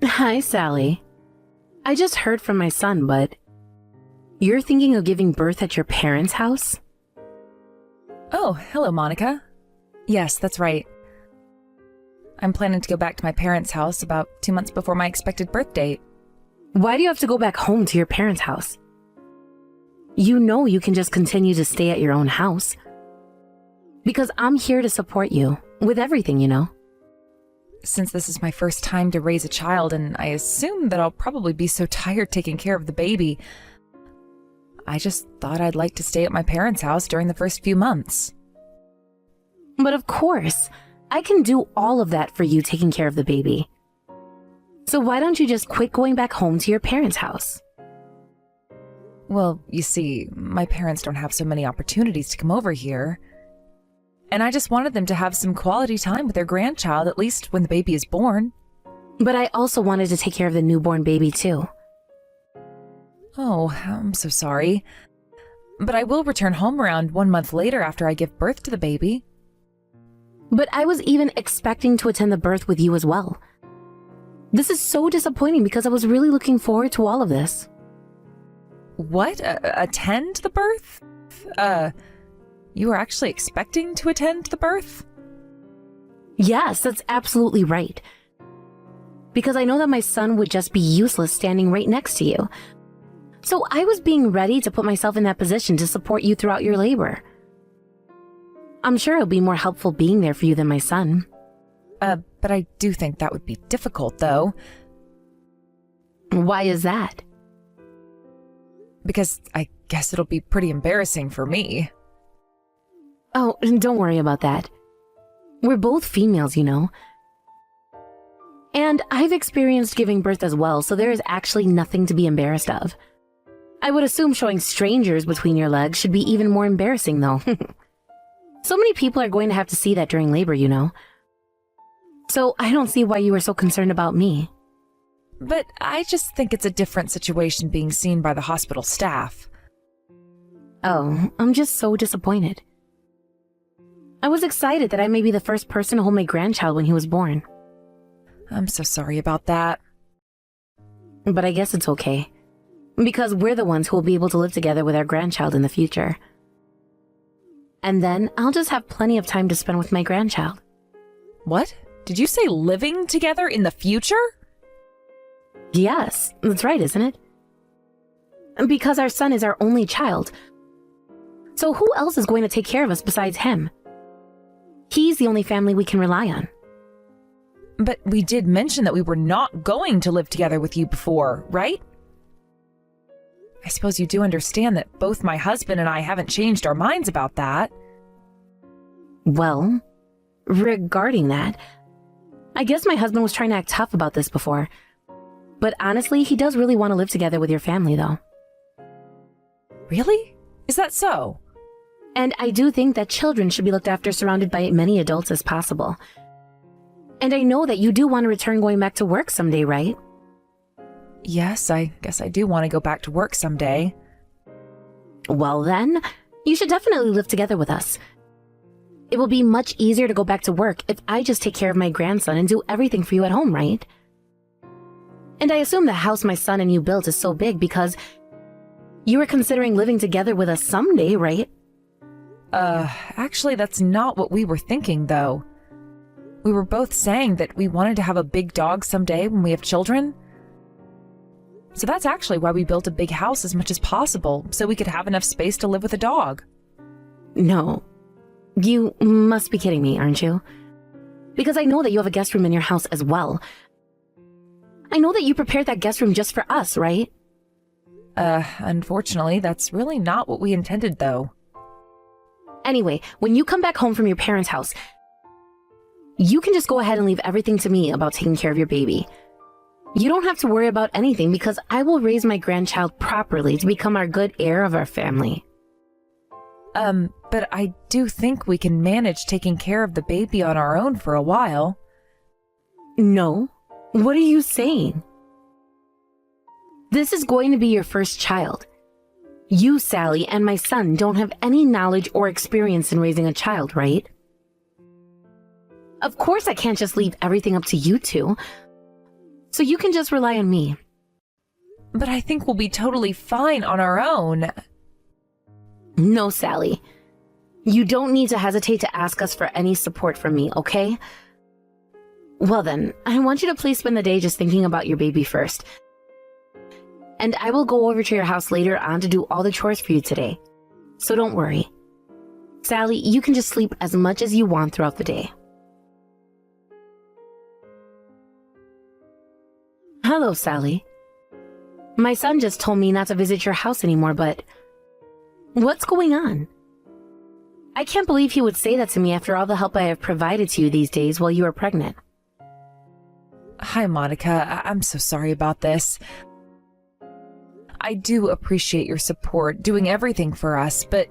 Hi, Sally. I just heard from my son, but you're thinking of giving birth at your parents' house? Oh, hello, Monica. Yes, that's right. I'm planning to go back to my parents' house about 2 months before my expected birth date. Why do you have to go back home to your parents' house? You know you can just continue to stay at your own house. Because I'm here to support you with everything, you know. Since this is my first time to raise a child, and I assume that I'll probably be so tired taking care of the baby, I just thought I'd like to stay at my parents' house during the first few months. But of course, I can do all of that for you taking care of the baby. So why don't you just quit going back home to your parents' house? Well, you see, my parents don't have so many opportunities to come over here. And I just wanted them to have some quality time with their grandchild, at least when the baby is born. But I also wanted to take care of the newborn baby too. Oh, I'm so sorry. But I will return home around 1 month later after I give birth to the baby. But I was even expecting to attend the birth with you as well. This is so disappointing because I was really looking forward to all of this. What? Attend the birth? You were actually expecting to attend the birth? Yes, that's absolutely right. Because I know that my son would just be useless standing right next to you. So I was being ready to put myself in that position to support you throughout your labor. I'm sure it'll be more helpful being there for you than my son. But I do think that would be difficult, though. Why is that? Because I guess it'll be pretty embarrassing for me. Oh, don't worry about that. We're both females, you know. And I've experienced giving birth as well, so there is actually nothing to be embarrassed of. I would assume showing strangers between your legs should be even more embarrassing, though. So many people are going to have to see that during labor, you know. So I don't see why you were so concerned about me. But I just think it's a different situation being seen by the hospital staff. Oh, I'm just so disappointed. I was excited that I may be the first person to hold my grandchild when he was born. I'm so sorry about that. But I guess it's okay. Because we're the ones who will be able to live together with our grandchild in the future. And then I'll just have plenty of time to spend with my grandchild. What? Did you say living together in the future? Yes, that's right, isn't it? Because our son is our only child. So who else is going to take care of us besides him? He's the only family we can rely on. But we did mention that we were not going to live together with you before, right? I suppose you do understand that both my husband and I haven't changed our minds about that. Well, regarding that, I guess my husband was trying to act tough about this before. But honestly, he does really want to live together with your family, though. Really? Is that so? And I do think that children should be looked after surrounded by many adults as possible. And I know that you do want to return going back to work someday, right? Yes, I guess I do want to go back to work someday. Well then, you should definitely live together with us. It will be much easier to go back to work if I just take care of my grandson and do everything for you at home, right? And I assume the house my son and you built is so big because you were considering living together with us someday, right? Actually, that's not what we were thinking, though. We were both saying that we wanted to have a big dog someday when we have children. So that's actually why we built a big house as much as possible, so we could have enough space to live with a dog. No. You must be kidding me, aren't you? Because I know that you have a guest room in your house as well. I know that you prepared that guest room just for us, right? Unfortunately, that's really not what we intended, though. Anyway, when you come back home from your parents' house, you can just go ahead and leave everything to me about taking care of your baby. You don't have to worry about anything because I will raise my grandchild properly to become our good heir of our family. But I do think we can manage taking care of the baby on our own for a while. No? What are you saying? This is going to be your first child. You, Sally, and my son don't have any knowledge or experience in raising a child, right? Of course I can't just leave everything up to you two. So you can just rely on me. But I think we'll be totally fine on our own. No, Sally. You don't need to hesitate to ask us for any support from me, okay? Well then, I want you to please spend the day just thinking about your baby first. And I will go over to your house later on to do all the chores for you today. So don't worry. Sally, you can just sleep as much as you want throughout the day. Hello, Sally. My son just told me not to visit your house anymore, but what's going on? I can't believe he would say that to me after all the help I have provided to you these days while you are pregnant. Hi, Monica. I'm so sorry about this. I do appreciate your support, doing everything for us, but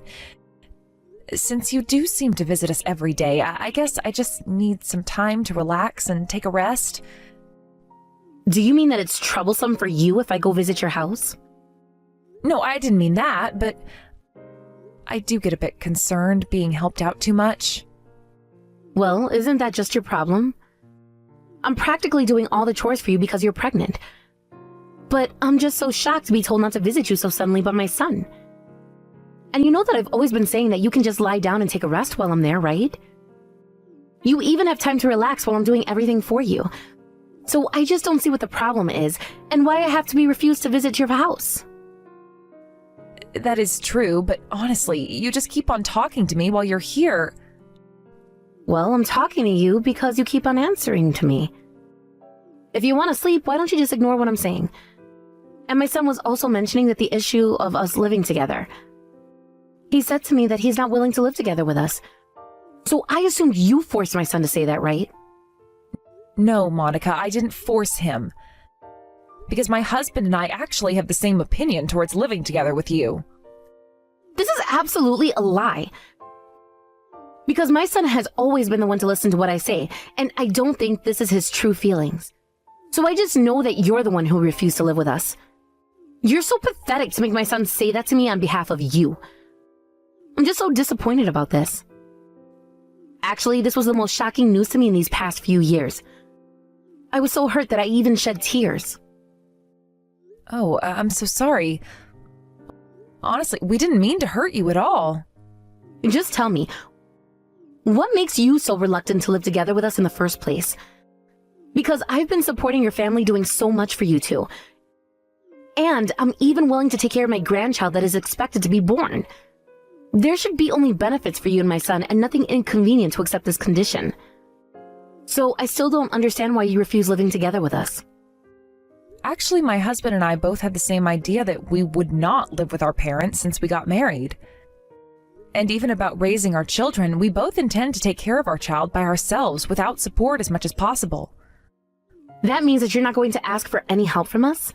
since you do seem to visit us every day, I guess I just need some time to relax and take a rest. Do you mean that it's troublesome for you if I go visit your house? No, I didn't mean that, but I do get a bit concerned being helped out too much. Well, isn't that just your problem? I'm practically doing all the chores for you because you're pregnant. But I'm just so shocked to be told not to visit you so suddenly by my son. And you know that I've always been saying that you can just lie down and take a rest while I'm there, right? You even have time to relax while I'm doing everything for you. So I just don't see what the problem is and why I have to be refused to visit your house. That is true, but honestly, you just keep on talking to me while you're here. Well, I'm talking to you because you keep on answering to me. If you want to sleep, why don't you just ignore what I'm saying? And my son was also mentioning that the issue of us living together. He said to me that he's not willing to live together with us. So I assumed you forced my son to say that, right? No, Monica, I didn't force him. Because my husband and I actually have the same opinion towards living together with you. This is absolutely a lie. Because my son has always been the one to listen to what I say, and I don't think this is his true feelings. So I just know that you're the one who refused to live with us. You're so pathetic to make my son say that to me on behalf of you. I'm just so disappointed about this. Actually, this was the most shocking news to me in these past few years. I was so hurt that I even shed tears. Oh, I'm so sorry. Honestly, we didn't mean to hurt you at all. Just tell me, what makes you so reluctant to live together with us in the first place? Because I've been supporting your family, doing so much for you two. And I'm even willing to take care of my grandchild that is expected to be born. There should be only benefits for you and my son and nothing inconvenient to accept this condition. So I still don't understand why you refuse living together with us. Actually, my husband and I both had the same idea that we would not live with our parents since we got married. And even about raising our children, we both intend to take care of our child by ourselves without support as much as possible. That means that you're not going to ask for any help from us?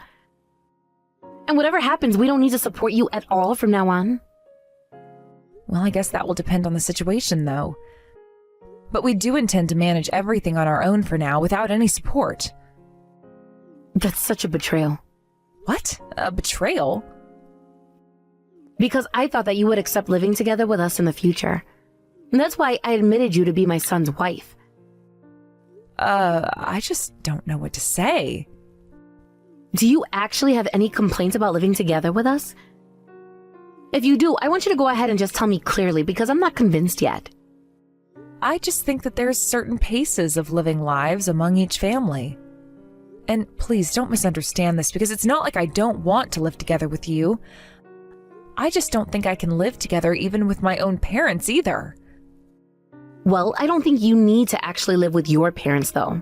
And whatever happens, we don't need to support you at all from now on? Well, I guess that will depend on the situation, though. But we do intend to manage everything on our own for now without any support. That's such a betrayal. What? A betrayal? Because I thought that you would accept living together with us in the future. And that's why I admitted you to be my son's wife. I just don't know what to say. Do you actually have any complaints about living together with us? If you do, I want you to go ahead and just tell me clearly, because I'm not convinced yet. I just think that there's certain paces of living lives among each family. And please don't misunderstand this, because it's not like I don't want to live together with you. I just don't think I can live together even with my own parents either. Well, I don't think you need to actually live with your parents, though.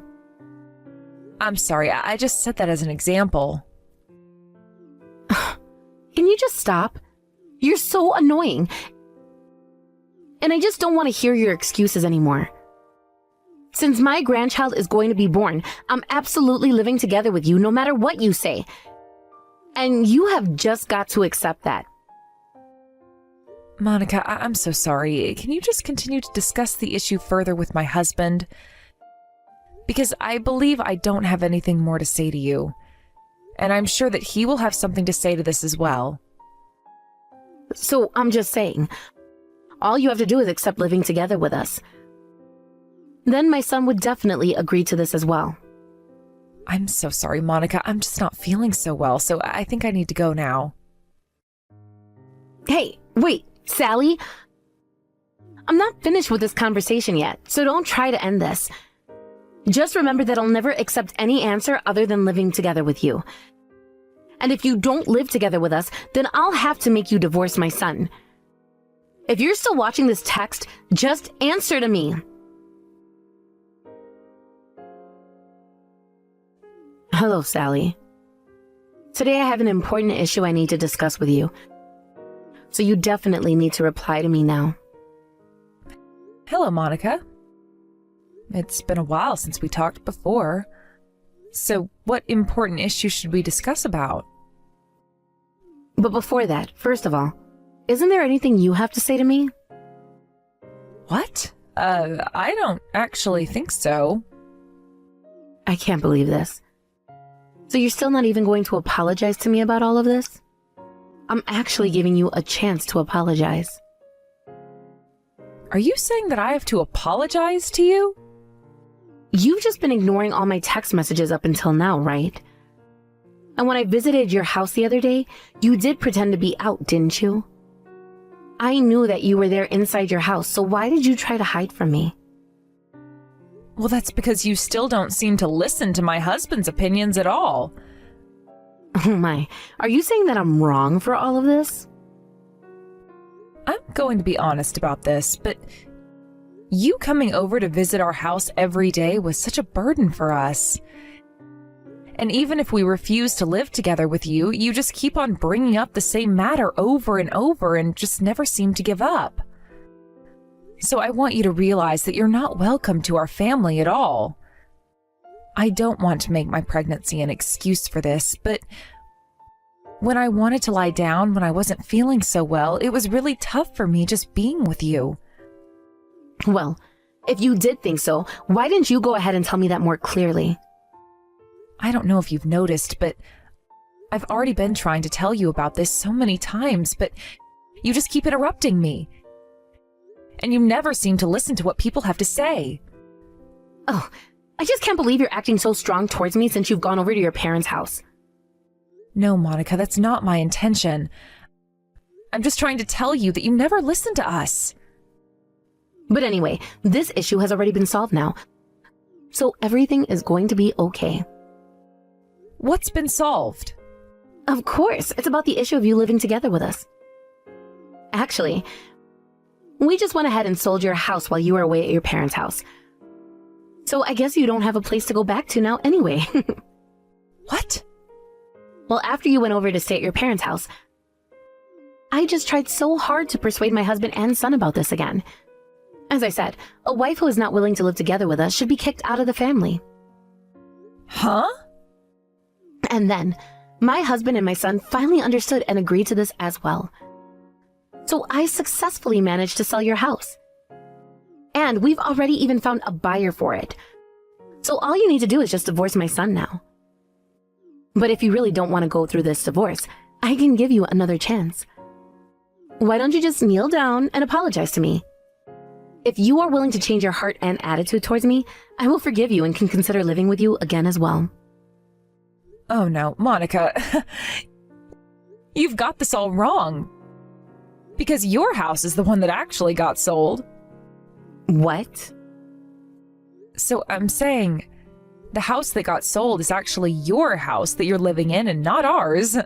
I'm sorry, I just said that as an example. Can you just stop? You're so annoying. And I just don't want to hear your excuses anymore. Since my grandchild is going to be born, I'm absolutely living together with you no matter what you say. And you have just got to accept that. Monica, I'm so sorry. Can you just continue to discuss the issue further with my husband? Because I believe I don't have anything more to say to you. And I'm sure that he will have something to say to this as well. So I'm just saying, all you have to do is accept living together with us. Then my son would definitely agree to this as well. I'm so sorry, Monica. I'm just not feeling so well, so I think I need to go now. Hey, wait, Sally. I'm not finished with this conversation yet, so don't try to end this. Just remember that I'll never accept any answer other than living together with you. And if you don't live together with us, then I'll have to make you divorce my son. If you're still watching this text, just answer to me. Hello, Sally. Today I have an important issue I need to discuss with you. So you definitely need to reply to me now. Hello, Monica. It's been a while since we talked before. So what important issue should we discuss about? But before that, first of all, isn't there anything you have to say to me? What? I don't actually think so. I can't believe this. So you're still not even going to apologize to me about all of this? I'm actually giving you a chance to apologize. Are you saying that I have to apologize to you? You've just been ignoring all my text messages up until now, right? And when I visited your house the other day, you did pretend to be out, didn't you? I knew that you were there inside your house, so why did you try to hide from me? Well, that's because you still don't seem to listen to my husband's opinions at all. Oh my, are you saying that I'm wrong for all of this? I'm going to be honest about this, but you coming over to visit our house every day was such a burden for us. And even if we refuse to live together with you, you just keep on bringing up the same matter over and over and just never seem to give up. So I want you to realize that you're not welcome to our family at all. I don't want to make my pregnancy an excuse for this, but when I wanted to lie down when I wasn't feeling so well, it was really tough for me just being with you. Well, if you did think so, why didn't you go ahead and tell me that more clearly? I don't know if you've noticed, but I've already been trying to tell you about this so many times, but you just keep interrupting me. And you never seem to listen to what people have to say. Oh, I just can't believe you're acting so strong towards me since you've gone over to your parents' house. No, Monica, that's not my intention. I'm just trying to tell you that you never listen to us. But anyway, this issue has already been solved now. So everything is going to be okay. What's been solved? Of course, it's about the issue of you living together with us. Actually, we just went ahead and sold your house while you were away at your parents' house. So I guess you don't have a place to go back to now anyway. What? Well, after you went over to stay at your parents' house, I just tried so hard to persuade my husband and son about this again. As I said, a wife who is not willing to live together with us should be kicked out of the family. Huh? And then, my husband and my son finally understood and agreed to this as well. So I successfully managed to sell your house. And we've already even found a buyer for it. So all you need to do is just divorce my son now. But if you really don't want to go through this divorce, I can give you another chance. Why don't you just kneel down and apologize to me? If you are willing to change your heart and attitude towards me, I will forgive you and can consider living with you again as well. Oh no, Monica. You've got this all wrong. Because your house is the one that actually got sold. What? So I'm saying, the house that got sold is actually your house that you're living in and not ours.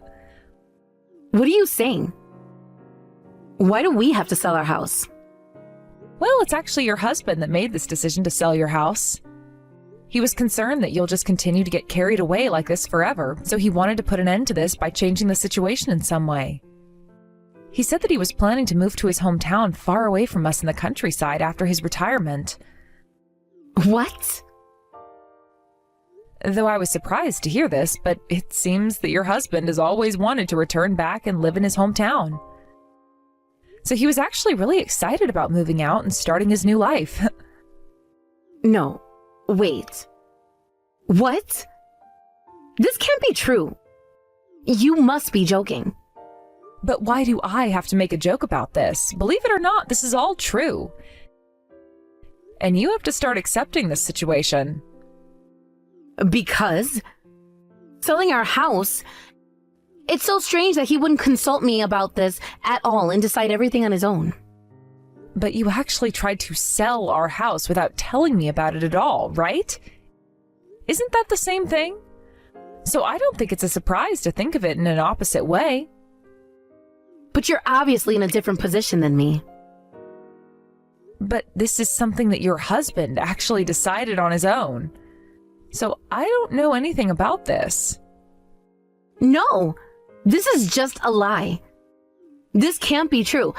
What are you saying? Why do we have to sell our house? Well, it's actually your husband that made this decision to sell your house. He was concerned that you'll just continue to get carried away like this forever, so he wanted to put an end to this by changing the situation in some way. He said that he was planning to move to his hometown far away from us in the countryside after his retirement. What? Though I was surprised to hear this, but it seems that your husband has always wanted to return back and live in his hometown. So he was actually really excited about moving out and starting his new life. No. Wait. What? This can't be true. You must be joking. But why do I have to make a joke about this? Believe it or not, this is all true. And you have to start accepting this situation. Because selling our house, it's so strange that he wouldn't consult me about this at all and decide everything on his own. But you actually tried to sell our house without telling me about it at all, right? Isn't that the same thing? So I don't think it's a surprise to think of it in an opposite way. But you're obviously in a different position than me. But this is something that your husband actually decided on his own. So I don't know anything about this. No, this is just a lie. This can't be true,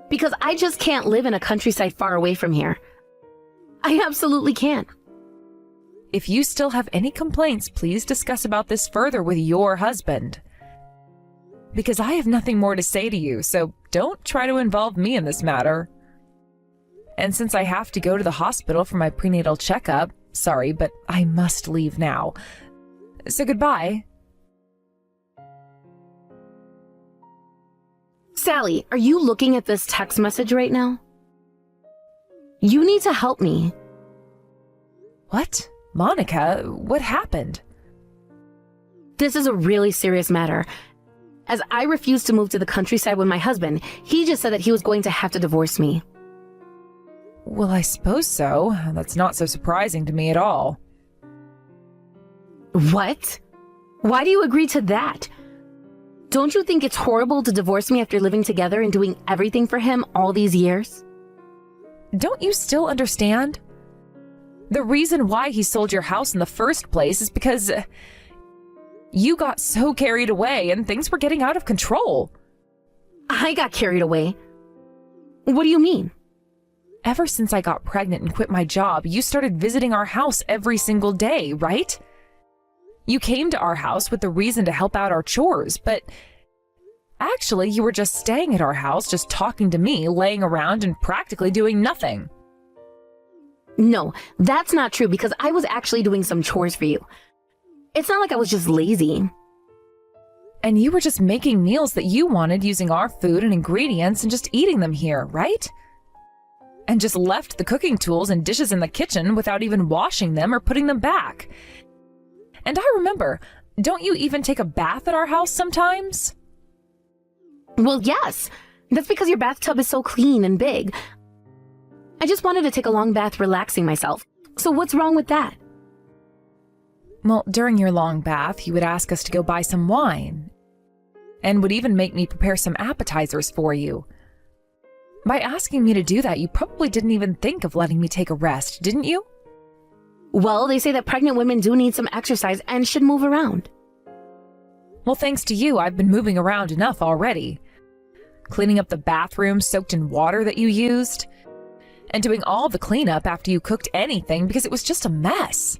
because I just can't live in a countryside far away from here. I absolutely can't. If you still have any complaints, please discuss about this further with your husband. Because I have nothing more to say to you, so don't try to involve me in this matter. And since I have to go to the hospital for my prenatal checkup, sorry, but I must leave now. So goodbye. Sally, are you looking at this text message right now? You need to help me. What? Monica, what happened? This is a really serious matter. As I refused to move to the countryside with my husband, he just said that he was going to have to divorce me. Well, I suppose so. That's not so surprising to me at all. What? Why do you agree to that? Don't you think it's horrible to divorce me after living together and doing everything for him all these years? Don't you still understand? The reason why he sold your house in the first place is because you got so carried away and things were getting out of control. I got carried away. What do you mean? Ever since I got pregnant and quit my job, you started visiting our house every single day, right? You came to our house with the reason to help out our chores, but actually you were just staying at our house, just talking to me, laying around and practically doing nothing. No, that's not true because I was actually doing some chores for you. It's not like I was just lazy. And you were just making meals that you wanted using our food and ingredients and just eating them here, right? And just left the cooking tools and dishes in the kitchen without even washing them or putting them back. And I remember, don't you even take a bath at our house sometimes? Well, yes. That's because your bathtub is so clean and big. I just wanted to take a long bath relaxing myself. So what's wrong with that? Well, during your long bath, you would ask us to go buy some wine. And would even make me prepare some appetizers for you. By asking me to do that, you probably didn't even think of letting me take a rest, didn't you? Well, they say that pregnant women do need some exercise and should move around. Well, thanks to you, I've been moving around enough already. Cleaning up the bathroom soaked in water that you used. And doing all the cleanup after you cooked anything because it was just a mess.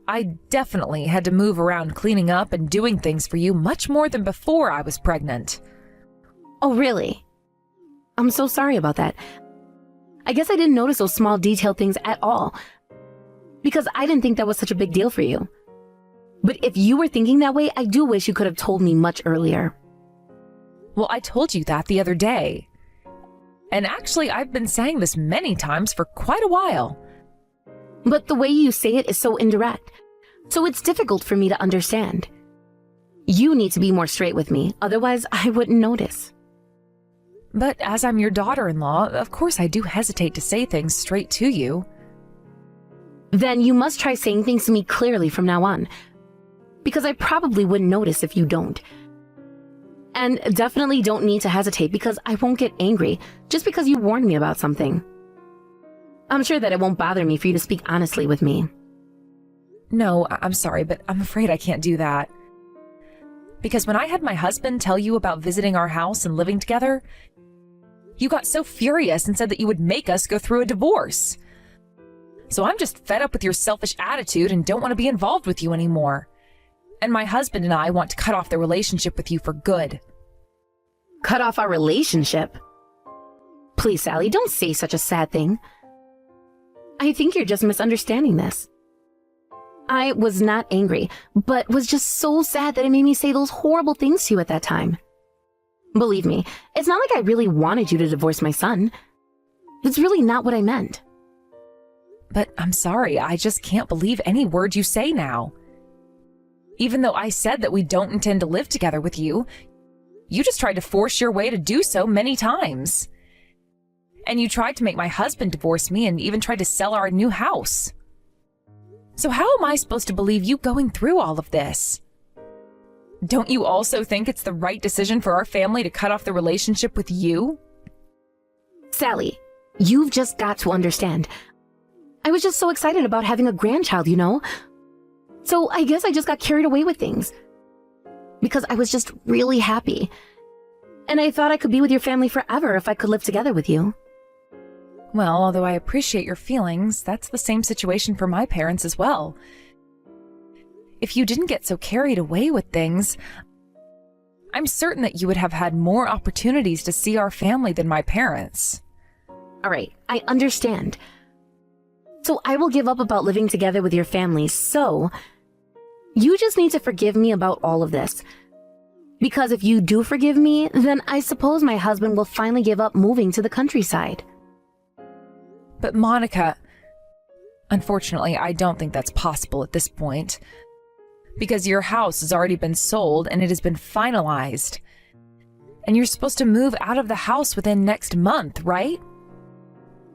I definitely had to move around cleaning up and doing things for you much more than before I was pregnant. Oh, really? I'm so sorry about that. I guess I didn't notice those small detailed things at all. Because I didn't think that was such a big deal for you. But if you were thinking that way, I do wish you could have told me much earlier. Well, I told you that the other day. And actually, I've been saying this many times for quite a while. But the way you say it is so indirect, so it's difficult for me to understand. You need to be more straight with me, otherwise I wouldn't notice. But as I'm your daughter-in-law, of course I do hesitate to say things straight to you. Then you must try saying things to me clearly from now on, because I probably wouldn't notice if you don't. And definitely don't need to hesitate because I won't get angry just because you warned me about something. I'm sure that it won't bother me for you to speak honestly with me. No, I'm sorry, but I'm afraid I can't do that. Because when I had my husband tell you about visiting our house and living together, you got so furious and said that you would make us go through a divorce. So I'm just fed up with your selfish attitude and don't want to be involved with you anymore. And my husband and I want to cut off the relationship with you for good. Cut off our relationship? Please, Sally, don't say such a sad thing. I think you're just misunderstanding this. I was not angry, but was just so sad that it made me say those horrible things to you at that time. Believe me, it's not like I really wanted you to divorce my son. It's really not what I meant. But I'm sorry, I just can't believe any word you say now. Even though I said that we don't intend to live together with you, you just tried to force your way to do so many times. And you tried to make my husband divorce me and even tried to sell our new house. So how am I supposed to believe you going through all of this? Don't you also think it's the right decision for our family to cut off the relationship with you? Sally, you've just got to understand. I was just so excited about having a grandchild, you know? So I guess I just got carried away with things. Because I was just really happy. And I thought I could be with your family forever if I could live together with you. Well, although I appreciate your feelings, that's the same situation for my parents as well. If you didn't get so carried away with things, I'm certain that you would have had more opportunities to see our family than my parents. All right, I understand. So I will give up about living together with your family, so you just need to forgive me about all of this. Because if you do forgive me, then I suppose my husband will finally give up moving to the countryside. But Monica, unfortunately, I don't think that's possible at this point. Because your house has already been sold and it has been finalized. And you're supposed to move out of the house within next month, right?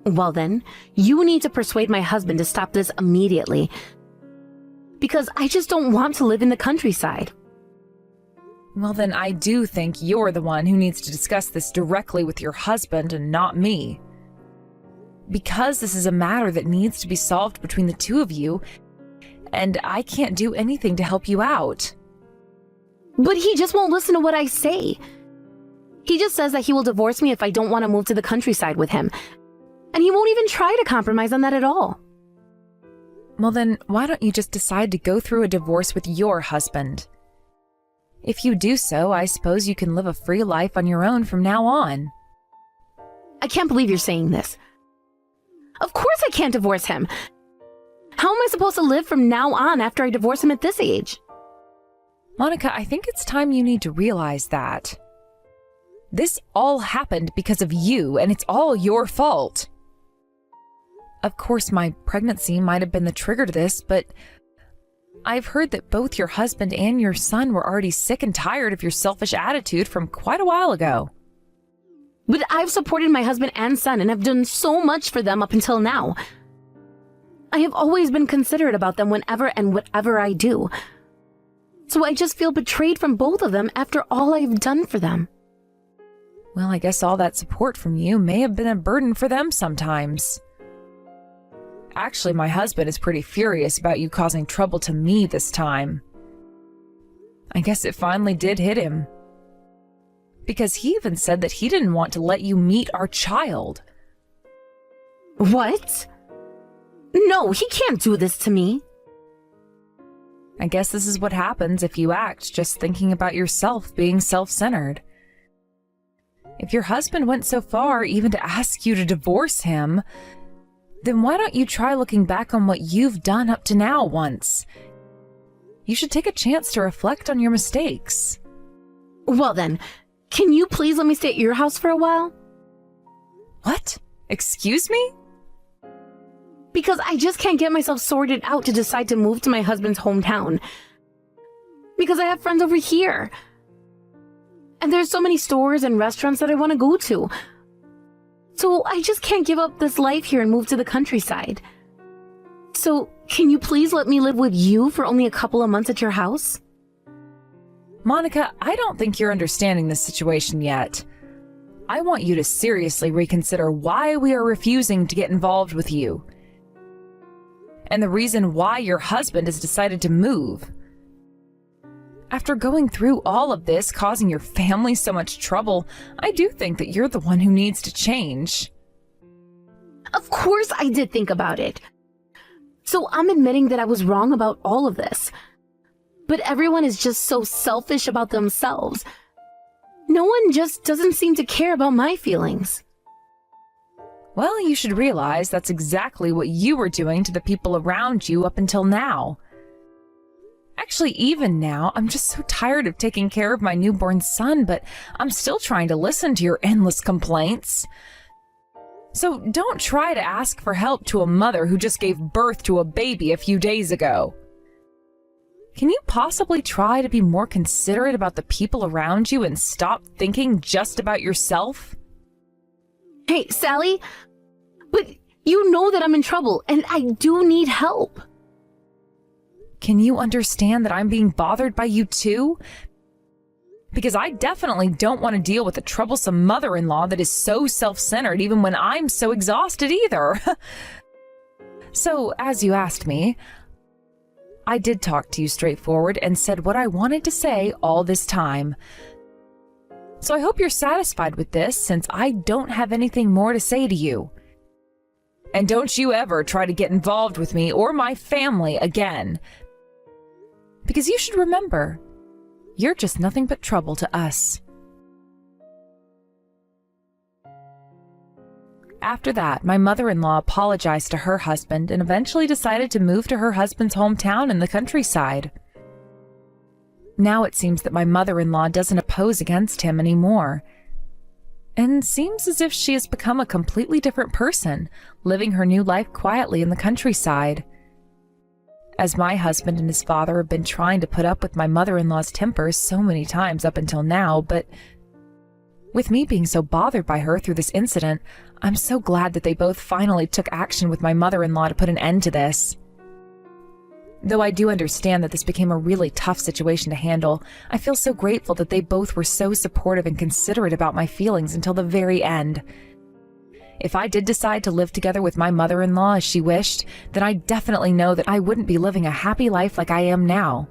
Well then, you need to persuade my husband to stop this immediately. Because I just don't want to live in the countryside. Well then, I do think you're the one who needs to discuss this directly with your husband and not me. Because this is a matter that needs to be solved between the two of you, and I can't do anything to help you out. But he just won't listen to what I say. He just says that he will divorce me if I don't want to move to the countryside with him. And he won't even try to compromise on that at all. Well then, why don't you just decide to go through a divorce with your husband? If you do so, I suppose you can live a free life on your own from now on. I can't believe you're saying this. Of course I can't divorce him. How am I supposed to live from now on after I divorce him at this age? Monica, I think it's time you need to realize that. This all happened because of you, and it's all your fault. Of course, my pregnancy might have been the trigger to this, but I've heard that both your husband and your son were already sick and tired of your selfish attitude from quite a while ago. But I've supported my husband and son and have done so much for them up until now. I have always been considerate about them whenever and whatever I do. So I just feel betrayed from both of them after all I've done for them. Well, I guess all that support from you may have been a burden for them sometimes. Actually, my husband is pretty furious about you causing trouble to me this time. I guess it finally did hit him. Because he even said that he didn't want to let you meet our child. What? No, he can't do this to me. I guess this is what happens if you act just thinking about yourself being self-centered. If your husband went so far even to ask you to divorce him, then why don't you try looking back on what you've done up to now once? You should take a chance to reflect on your mistakes. Well then, can you please let me stay at your house for a while? What? Excuse me? Because I just can't get myself sorted out to decide to move to my husband's hometown. Because I have friends over here. And there's so many stores and restaurants that I want to go to. So I just can't give up this life here and move to the countryside. So can you please let me live with you for only a couple of months at your house? Monica, I don't think you're understanding this situation yet. I want you to seriously reconsider why we are refusing to get involved with you. And the reason why your husband has decided to move. After going through all of this, causing your family so much trouble, I do think that you're the one who needs to change. Of course I did think about it. So I'm admitting that I was wrong about all of this. But everyone is just so selfish about themselves. No one just doesn't seem to care about my feelings. Well, you should realize that's exactly what you were doing to the people around you up until now. Actually, even now, I'm just so tired of taking care of my newborn son, but I'm still trying to listen to your endless complaints. So don't try to ask for help to a mother who just gave birth to a baby a few days ago. Can you possibly try to be more considerate about the people around you and stop thinking just about yourself? Hey, Sally, but you know that I'm in trouble and I do need help. Can you understand that I'm being bothered by you too? Because I definitely don't want to deal with a troublesome mother-in-law that is so self-centered even when I'm so exhausted either. So, as you asked me, I did talk to you straightforward and said what I wanted to say all this time. So I hope you're satisfied with this, since I don't have anything more to say to you. And don't you ever try to get involved with me or my family again. Because you should remember, you're just nothing but trouble to us. After that, my mother-in-law apologized to her husband and eventually decided to move to her husband's hometown in the countryside. Now it seems that my mother-in-law doesn't oppose against him anymore, and seems as if she has become a completely different person, living her new life quietly in the countryside. As my husband and his father have been trying to put up with my mother-in-law's temper so many times up until now, but with me being so bothered by her through this incident, I'm so glad that they both finally took action with my mother-in-law to put an end to this. Though I do understand that this became a really tough situation to handle, I feel so grateful that they both were so supportive and considerate about my feelings until the very end. If I did decide to live together with my mother-in-law as she wished, then I definitely know that I wouldn't be living a happy life like I am now.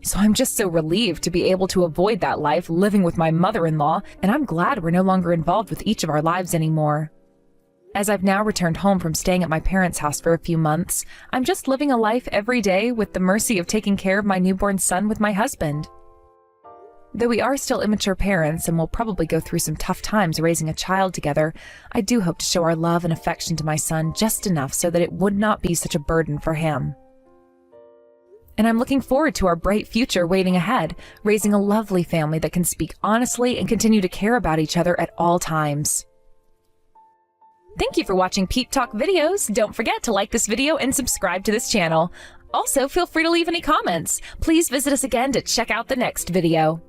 So I'm just so relieved to be able to avoid that life living with my mother-in-law, and I'm glad we're no longer involved with each of our lives anymore. As I've now returned home from staying at my parents' house for a few months, I'm just living a life every day with the mercy of taking care of my newborn son with my husband. Though we are still immature parents and will probably go through some tough times raising a child together, I do hope to show our love and affection to my son just enough so that it would not be such a burden for him. And I'm looking forward to our bright future waiting ahead, raising a lovely family that can speak honestly and continue to care about each other at all times. Thank you for watching Peep Talk videos. Don't forget to like this video and subscribe to this channel. Also, feel free to leave any comments. Please visit us again to check out the next video.